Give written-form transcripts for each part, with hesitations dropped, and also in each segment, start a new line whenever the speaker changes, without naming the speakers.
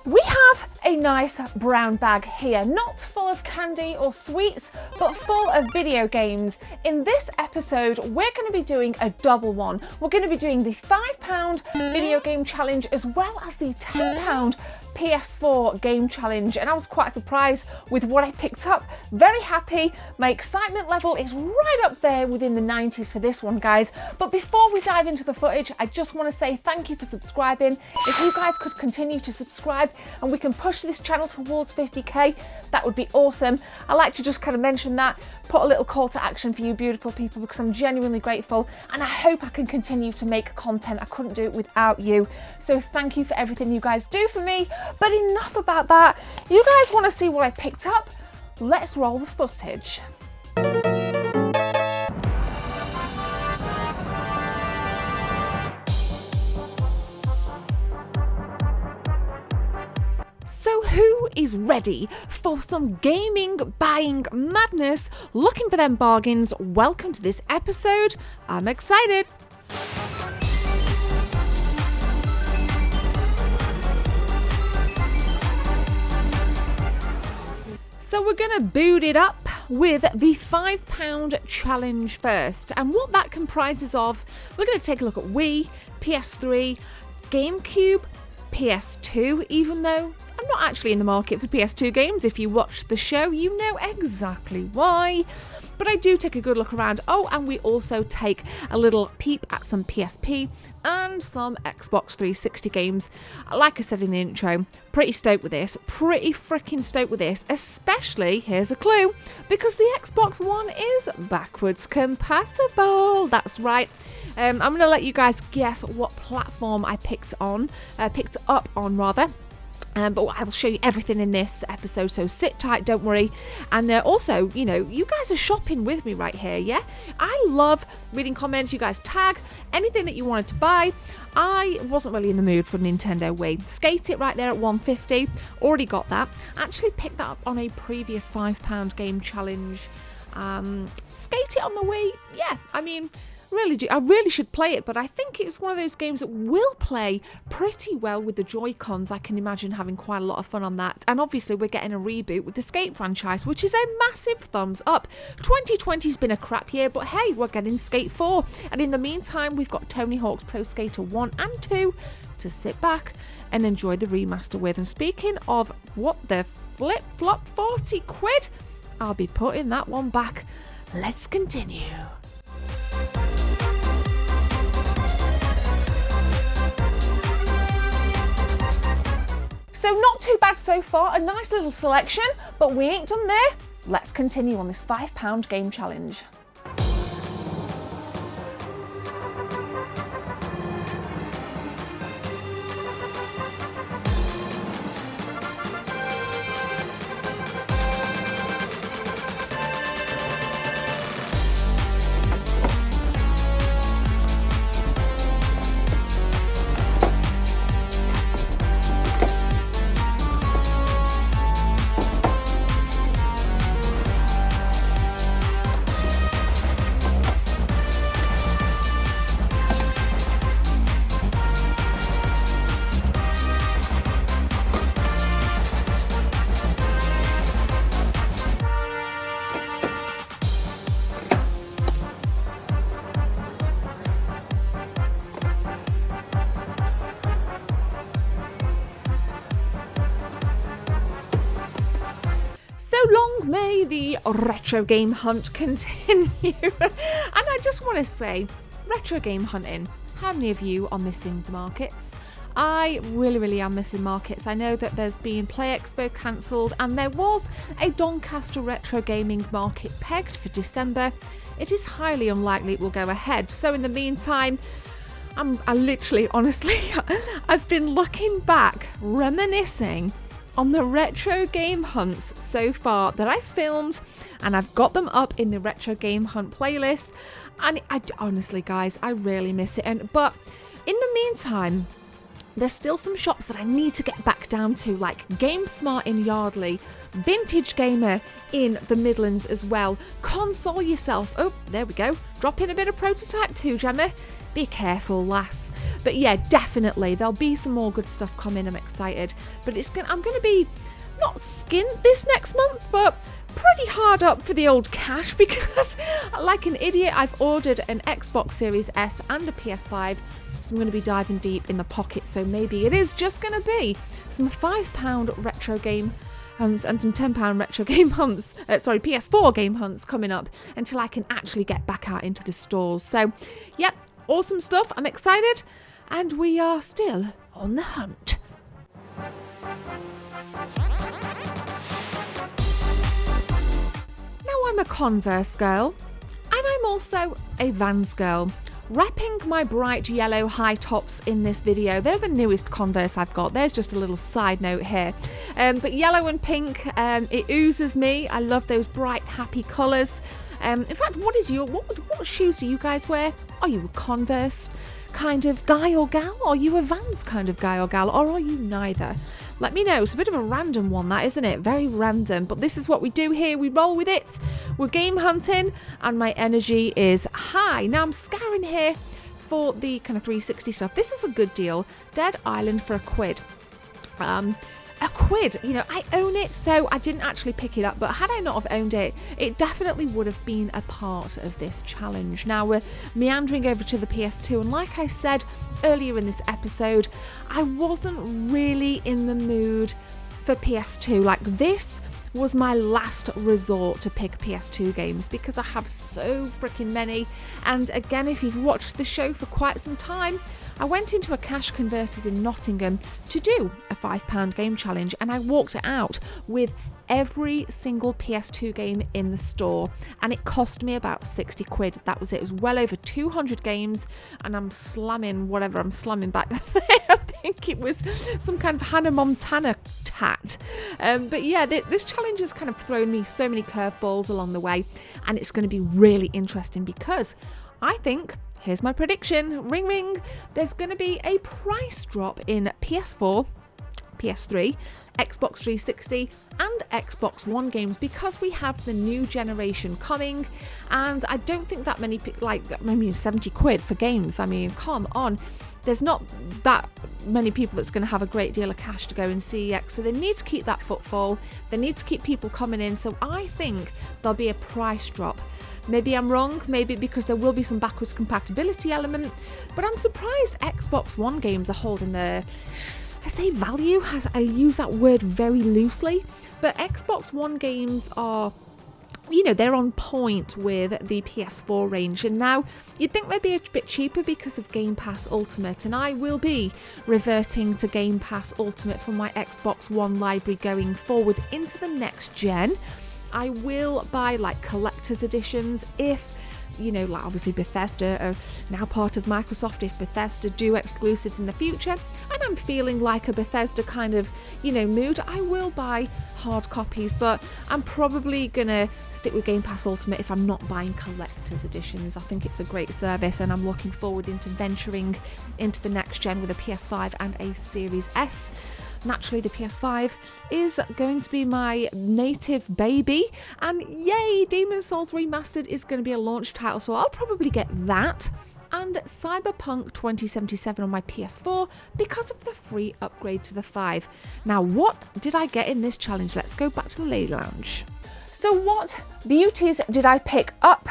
We have a nice brown bag here, not full of candy or sweets, but full of video games. In this episode, we're going to be doing a double one. We're going to be doing the £5 video game challenge as well as the £10 PS4 game challenge, and I was quite surprised with what I picked up. Very happy. My excitement level is right up there within the 90s for this one, guys. But before we dive into the footage, I just want to say thank you for subscribing. If you guys could continue to subscribe and we can push this channel towards 50k, that would be awesome. I like to just kind of mention that, put a little call to action for you beautiful people, because I'm genuinely grateful and I hope I can continue to make content. I couldn't do it without you. So thank you for everything you guys do for me. But enough about that. You guys want to see what I picked up? Let's roll the footage. So who is ready for some gaming buying madness, looking for them bargains? Welcome to this episode. I'm excited. So we're going to boot it up with the £5 challenge first. And what that comprises of, we're going to take a look at Wii, PS3, GameCube, PS2, even though I'm not actually in the market for PS2 games. If you watch the show, you know exactly why. But I do take a good look around. Oh, and we also take a little peep at some PSP and some Xbox 360 games. Like I said in the intro, pretty stoked with this. Pretty freaking stoked with this. Especially, here's a clue, because the Xbox One is backwards compatible. That's right. I'm going to let you guys guess what platform I picked up on. But I will show you everything in this episode, so sit tight, don't worry. And also, you know, you guys are shopping with me right here, yeah? I love reading comments. You guys tag anything that you wanted to buy. I wasn't really in the mood for Nintendo Wii. Skate It right there at £150. Already got that. Actually picked that up on a previous £5 game challenge. Skate It on the Wii, yeah, I mean, I really should play it, but I think it's one of those games that will play pretty well with the Joy-Cons. I can imagine having quite a lot of fun on that. And obviously we're getting a reboot with the Skate franchise, which is a massive thumbs up. 2020's been a crap year, but hey, we're getting Skate 4. And in the meantime, we've got Tony Hawk's Pro Skater 1 and 2 to sit back and enjoy the remaster with. And speaking of what the flip-flop, 40 quid, I'll be putting that one back. Let's continue. So not too bad so far, a nice little selection, but we ain't done there. Let's continue on this £5 game challenge. So long may the retro game hunt continue. And I just want to say, retro game hunting, how many of you are missing the markets? I really am missing markets. I know that there's been Play Expo cancelled and there was a Doncaster retro gaming market pegged for December. It is highly unlikely it will go ahead. So in the meantime, I literally, honestly, I've been looking back, reminiscing on the retro game hunts so far that I filmed, and I've got them up in the retro game hunt playlist. And I honestly, guys, I really miss it. But in the meantime, there's still some shops that I need to get back down to, like GameSmart in Yardley, Vintage Gamer in the Midlands as well. Console Yourself. Oh, there we go. Drop in a bit of Prototype too, Gemma. Be careful, lass. But yeah, definitely there'll be some more good stuff coming. I'm excited, but I'm going to be not skint this next month, but pretty hard up for the old cash because like an idiot I've ordered an Xbox Series S and a PS5, so I'm going to be diving deep in the pocket. So maybe it is just going to be some £5 retro game and some £10 retro game hunts, PS4 game hunts coming up until I can actually get back out into the stores. So yep, awesome stuff. I'm excited, and we are still on the hunt. Now I'm a Converse girl, and I'm also a Vans girl. Wrapping my bright yellow high tops in this video. They're the newest Converse I've got. There's just a little side note here. But yellow and pink, it oozes me. I love those bright, happy colours. In fact, what shoes do you guys wear? Are you a Converse kind of guy or gal? Are you a Vans kind of guy or gal? Or are you neither? Let me know. It's a bit of a random one, that, isn't it? Very random. But this is what we do here. We roll with it. We're game hunting, and my energy is high. Now I'm scouring here for the kind of 360 stuff. This is a good deal. Dead Island for £1. £1, you know, I own it, so I didn't actually pick it up, but had I not have owned it, it definitely would have been a part of this challenge. Now we're meandering over to the PS2, and like I said earlier in this episode, I wasn't really in the mood for PS2. Like, this was my last resort to pick PS2 games because I have so freaking many. And again, if you've watched the show for quite some time, I went into a cash converters in Nottingham to do a £5 game challenge, and I walked out with every single PS2 game in the store, and it cost me about £60. That was it. It was well over 200 games, and I'm slamming whatever I'm slamming back there. I think it was some kind of Hannah Montana tat. But yeah, this challenge has kind of thrown me so many curveballs along the way, and it's going to be really interesting because I think, here's my prediction, ring ring, there's going to be a price drop in PS4, PS3, Xbox 360 and Xbox One games because we have the new generation coming, and I don't think that many, like, I mean, £70 for games, I mean, come on. There's not that many people that's going to have a great deal of cash to go and see X, so they need to keep that footfall, they need to keep people coming in, so I think there'll be a price drop. Maybe I'm wrong, maybe because there will be some backwards compatibility element, but I'm surprised Xbox One games are holding their, I say value, I use that word very loosely, but Xbox One games are, you know, they're on point with the PS4 range, and now you'd think they'd be a bit cheaper because of Game Pass Ultimate, and I will be reverting to Game Pass Ultimate for my Xbox One library going forward into the next gen. I will buy like collector's editions if, you know, like obviously Bethesda are now part of Microsoft. If Bethesda do exclusives in the future and I'm feeling like a Bethesda kind of, you know, mood, I will buy hard copies, but I'm probably gonna stick with Game Pass Ultimate if I'm not buying collector's editions. I think it's a great service, and I'm looking forward into venturing into the next gen with a PS5 and a Series S. Naturally, the PS5 is going to be my native baby, and yay, Demon's Souls Remastered is going to be a launch title, so I'll probably get that and Cyberpunk 2077 on my PS4 because of the free upgrade to the 5. Now, what did I get in this challenge? Let's go back to the Lady Lounge. So what beauties did I pick up?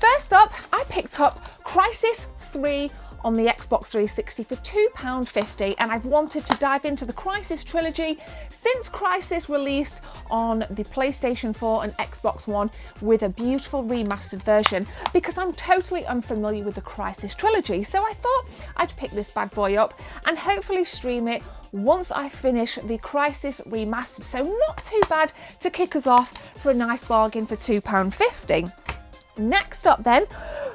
First up, I picked up Crysis 3 on the Xbox 360 for £2.50, and I've wanted to dive into the Crysis trilogy since Crysis released on the PlayStation 4 and Xbox One with a beautiful remastered version, because I'm totally unfamiliar with the Crysis trilogy. So I thought I'd pick this bad boy up and hopefully stream it once I finish the Crysis Remastered. So not too bad to kick us off for a nice bargain for £2.50. Next up then,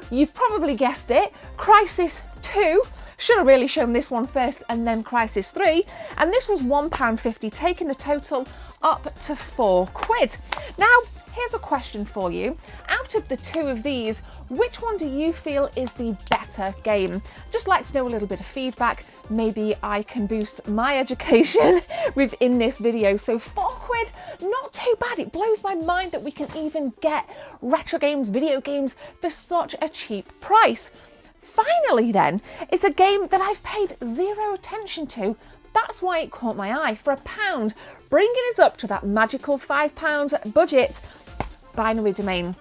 you've probably guessed it, Crysis 2. Should have really shown this one first and then Crysis 3. And this was £1.50, taking the total up to £4. Now, here's a question for you. Out of the two of these, which one do you feel is the better game? Just like to know a little bit of feedback. Maybe I can boost my education within this video. So £4, not too bad. It blows my mind that we can even get retro games, video games for such a cheap price. finally then, it's a game that I've paid zero attention to. That's why it caught my eye. For £1, bringing us up to that magical £5 budget. Binary Domain.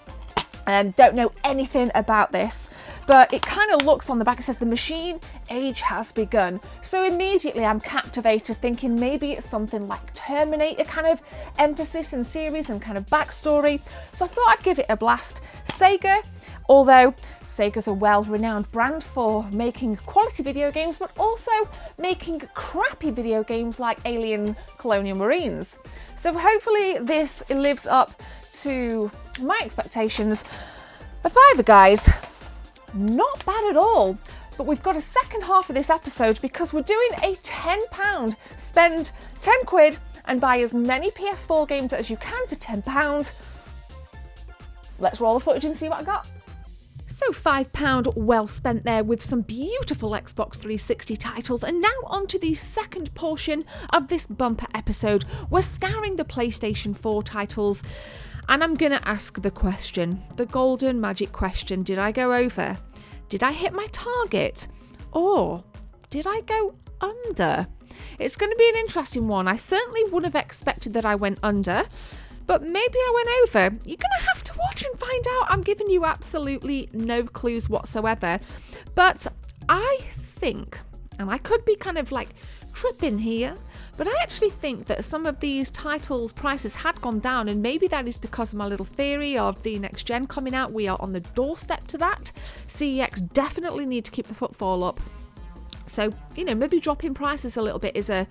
Don't know anything about this, but it kind of looks on the back, it says the machine age has begun. So immediately I'm captivated, thinking maybe it's something like Terminator kind of emphasis and series and kind of backstory. So I thought I'd give it a blast. Sega, although Sega's a well-renowned brand for making quality video games, but also making crappy video games like Alien Colonial Marines. So hopefully this lives up to my expectations. A fiver, guys, not bad at all. But we've got a second half of this episode because we're doing a £10. Spend 10 quid and buy as many PS4 games as you can for £10. Let's roll the footage and see what I got. So £5 well spent there with some beautiful Xbox 360 titles, and now on to the second portion of this bumper episode. We're scouring the PlayStation 4 titles, and I'm going to ask the question, the golden magic question. Did I go over? Did I hit my target? Or did I go under? It's going to be an interesting one. I certainly wouldn't have expected that I went under, but maybe I went over. You're going to have to watch and find out. I'm giving you absolutely no clues whatsoever. But I think, and I could be kind of like tripping here, but I actually think that some of these titles' prices had gone down, and maybe that is because of my little theory of the next gen coming out. We are on the doorstep to that. CEX definitely need to keep the footfall up. So, maybe dropping prices a little bit is a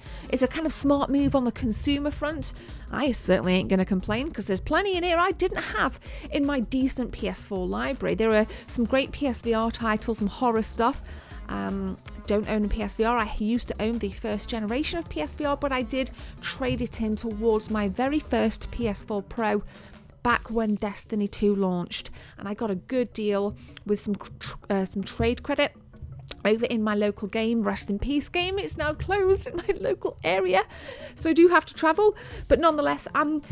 kind of smart move on the consumer front. I certainly ain't going to complain because there's plenty in here I didn't have in my decent PS4 library. There are some great PSVR titles, some horror stuff. Don't own a PSVR. I used to own the first generation of PSVR, but I did trade it in towards my very first PS4 Pro back when Destiny 2 launched, and I got a good deal with some trade credit over in my local game. Rest in peace, game. It's now closed in my local area, so I do have to travel, but nonetheless I'm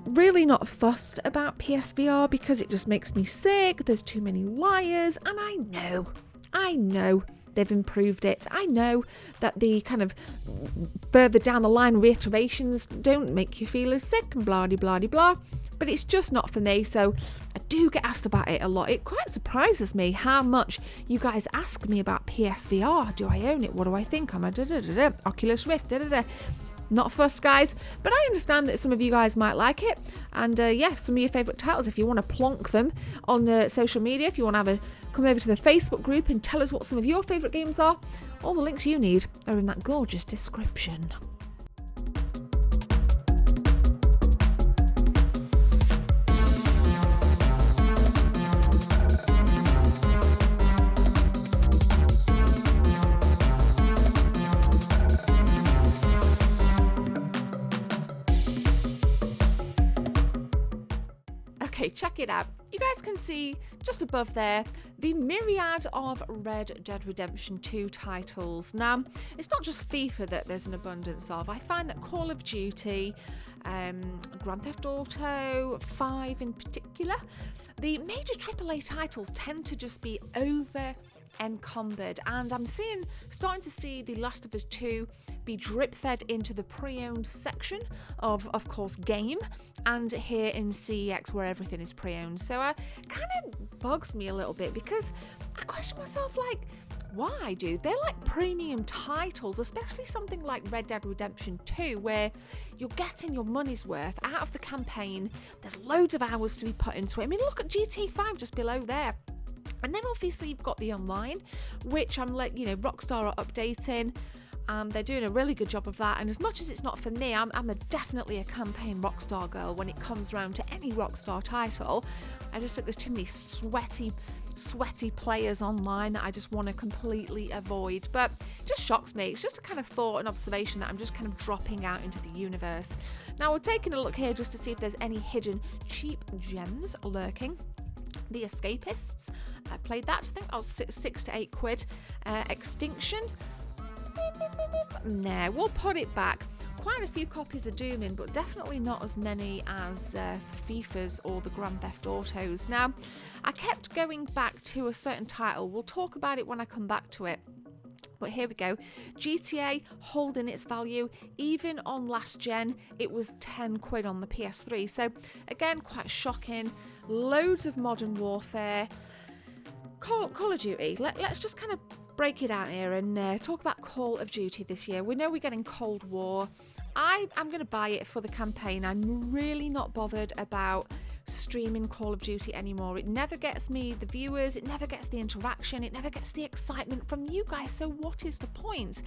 really not fussed about PSVR because it just makes me sick. There's too many wires, and I know they've improved it. I know that the kind of further down the line reiterations don't make you feel as sick and blah blah blah, but it's just not for me. So I do get asked about it a lot. It quite surprises me how much you guys ask me about PSVR. Do I own it? What do I think? I'm a Oculus Rift. Not fussed, guys, but I understand that some of you guys might like it, and some of your favourite titles. If you want to plonk them on social media, if you want to come over to the Facebook group and tell us what some of your favourite games are, all the links you need are in that gorgeous description. Okay, check it out. You guys can see just above there the myriad of Red Dead Redemption 2 titles. Now, it's not just FIFA that there's an abundance of. I find that Call of Duty, Grand Theft Auto 5 in particular, the major AAA titles tend to just be over encumbered, and I'm starting to see The Last of Us 2 be drip fed into the pre-owned section of course, Game, and here in CEX where everything is pre-owned. So it kind of bugs me a little bit because I question myself, like, why, dude? They're like premium titles, especially something like Red Dead Redemption 2, where you're getting your money's worth out of the campaign. There's loads of hours to be put into it. I mean, look at GTA 5 just below there. And then obviously you've got the online, which Rockstar are updating, and they're doing a really good job of that. And as much as it's not for me, I'm definitely a campaign Rockstar girl when it comes around to any Rockstar title. I just think there's too many sweaty players online that I just want to completely avoid. But it just shocks me. It's just a kind of thought and observation that I'm just kind of dropping out into the universe. Now we're taking a look here just to see if there's any hidden cheap gems lurking. The Escapists, I played that. I think that was £6 to £8. Extinction, Nah, we'll put it back. Quite a few copies of Doom in, but definitely not as many as FIFA's or the Grand Theft Autos. Now, I kept going back to a certain title. We'll talk about it when I come back to it. But here we go. GTA holding its value. Even on last gen, it was 10 quid on the PS3. So again, quite shocking. Loads of Modern Warfare. Call of Duty. Let's just kind of break it out here and talk about Call of Duty this year. We know we're getting Cold War. I'm going to buy it for the campaign. I'm really not bothered about streaming Call of Duty anymore. It never gets me the viewers, it never gets the interaction, it never gets the excitement from you guys, so what is the point?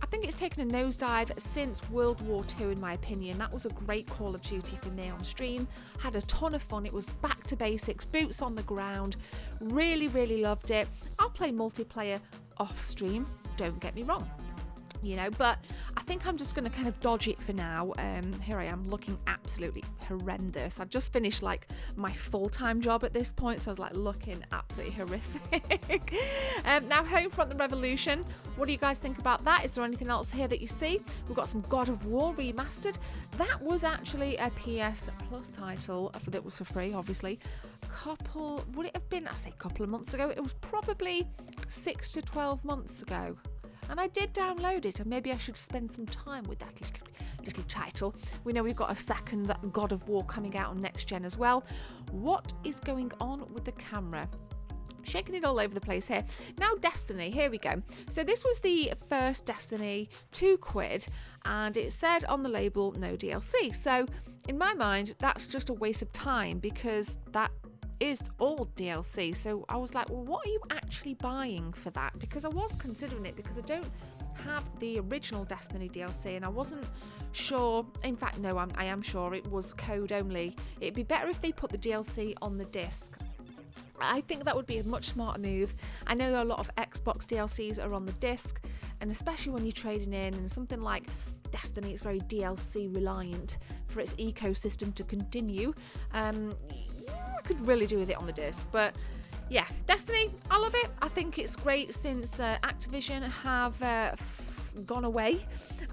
I think it's taken a nosedive since World War II, in my opinion. That was a great Call of Duty for me on stream. Had a ton of fun. It was back to basics, boots on the ground. Really, really loved it. I'll play multiplayer off stream, don't get me wrong. You know, but I think I'm just going to kind of dodge it for now. Here I am looking absolutely horrendous. I just finished like my full-time job at this point, so I was like looking absolutely horrific. Now, Homefront: The Revolution. What do you guys think about that? Is there anything else here that you see? We've got some God of War Remastered. That was actually a PS Plus title that was for free, obviously. Would it have been, I say a couple of months ago? It was probably 6 to 12 months ago. And I did download it, and maybe I should spend some time with that little title. We know we've got a second God of War coming out on next gen as well. What is going on with the camera? Shaking it all over the place here. Now Destiny, here we go. So this was the first Destiny, 2 quid, and it said on the label no DLC. So in my mind, that's just a waste of time because that is all DLC. So I was like, well, what are you actually buying for that? Because I was considering it because I don't have the original Destiny DLC and I wasn't sure. In fact, no, I am sure it was code only. It'd be better if they put the DLC on the disc. I think that would be a much smarter move. I know a lot of Xbox DLCs are on the disc, and especially when you're trading in and something like Destiny, it's very DLC reliant for its ecosystem to continue. Could really do with it on the disc, but yeah, Destiny, I love it. I think it's great since Activision have gone away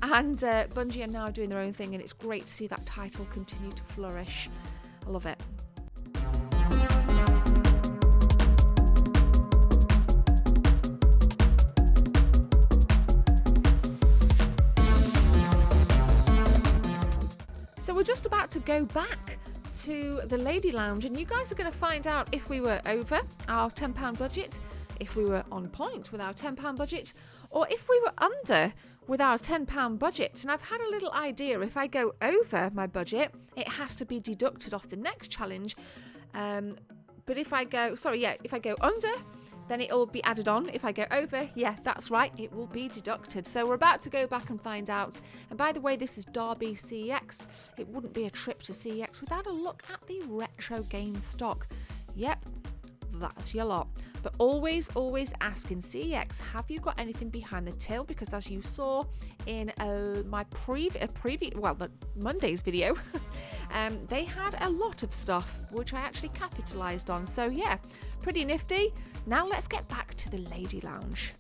and Bungie are now doing their own thing, and it's great to see that title continue to flourish. I love it. So we're just about to go back to the Lady Lounge, and you guys are going to find out if we were over our £10 budget, if we were on point with our £10 budget, or if we were under with our £10 budget. And I've had a little idea. If I go over my budget, it has to be deducted off the next challenge. But if I go under, then it'll be added on. If I go over, yeah, that's right, it will be deducted. So we're about to go back and find out. And by the way, this is Derby CEX. It wouldn't be a trip to CEX without a look at the retro game stock. Yep, that's your lot. But always ask in CEX, have you got anything behind the till? Because as you saw in my Monday's video, they had a lot of stuff which I actually capitalised on. So yeah, pretty nifty. Now let's get back to the Lady Lounge.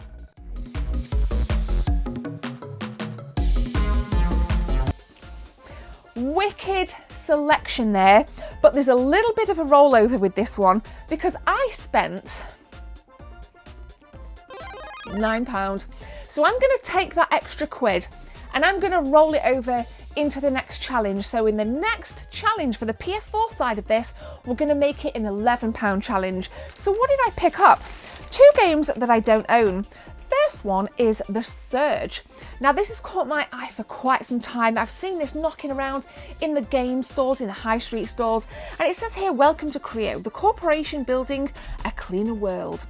Wicked selection there, but there's a little bit of a rollover with this one because I spent £9. So I'm going to take that extra quid and I'm going to roll it over into the next challenge. So in the next challenge for the PS4 side of this, we're going to make it an £11 challenge. So what did I pick up? 2 games that I don't own. First one is The Surge. Now this has caught my eye for quite some time. I've seen this knocking around in the game stores, in the high street stores, and it says here, welcome to Creo, the corporation building a cleaner world.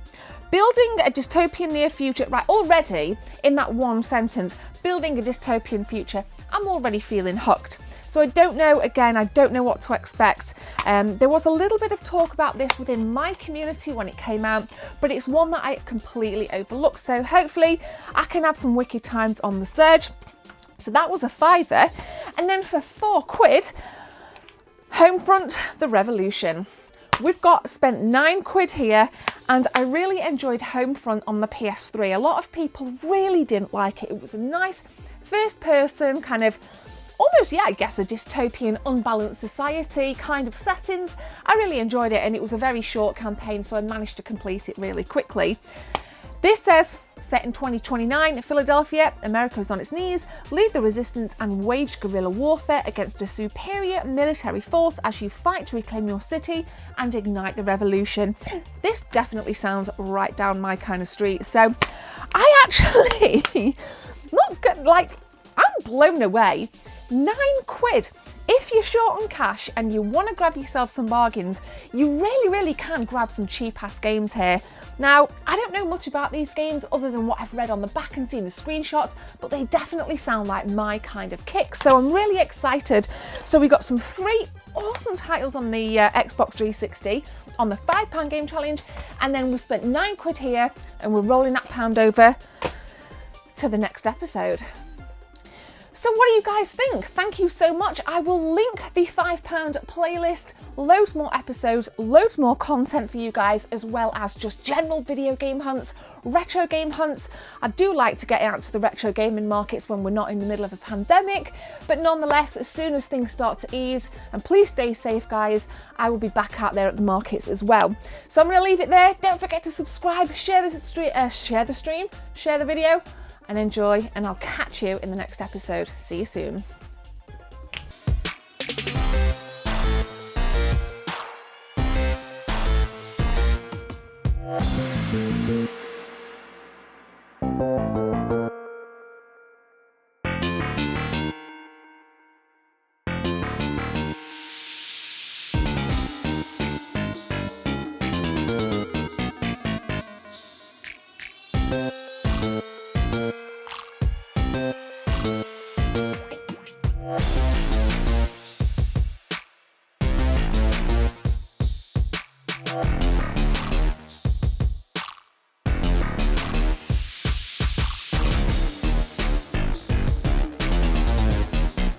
Building a dystopian near future, right, already in that one sentence, building a dystopian future, I'm already feeling hooked. So I don't know what to expect. There was a little bit of talk about this within my community when it came out, but it's one that I completely overlooked. So hopefully I can have some wicked times on The Surge. So that was a £5. And then for £4, Homefront: The Revolution. we've spent £9 here, and I really enjoyed Homefront on the PS3. A lot of people really didn't like it. It was a nice first person kind of, almost, yeah, I guess a dystopian, unbalanced society kind of settings. I really enjoyed it, and it was a very short campaign, so I managed to complete it really quickly. This says, set in 2029, Philadelphia, America is on its knees, lead the resistance and wage guerrilla warfare against a superior military force as you fight to reclaim your city and ignite the revolution. This definitely sounds right down my kind of street. So I actually, not good, like, I'm blown away. £9. If you're short on cash and you want to grab yourself some bargains, you really can grab some cheap ass games here. Now, I don't know much about these games other than what I've read on the back and seen the screenshots, but they definitely sound like my kind of kick, so I'm really excited. So we got some 3 awesome titles on the Xbox 360 on the £5 game challenge, and then we spent £9 here, and we're rolling that pound over to the next episode. So what do you guys think? Thank you so much. I will link the £5 playlist, loads more episodes, loads more content for you guys, as well as just general video game hunts, retro game hunts. I do like to get out to the retro gaming markets when we're not in the middle of a pandemic, but nonetheless, as soon as things start to ease, and please stay safe guys, I will be back out there at the markets as well. So I'm going to leave it there. Don't forget to subscribe, share the stream, share the video, and enjoy, and I'll catch you in the next episode. See you soon.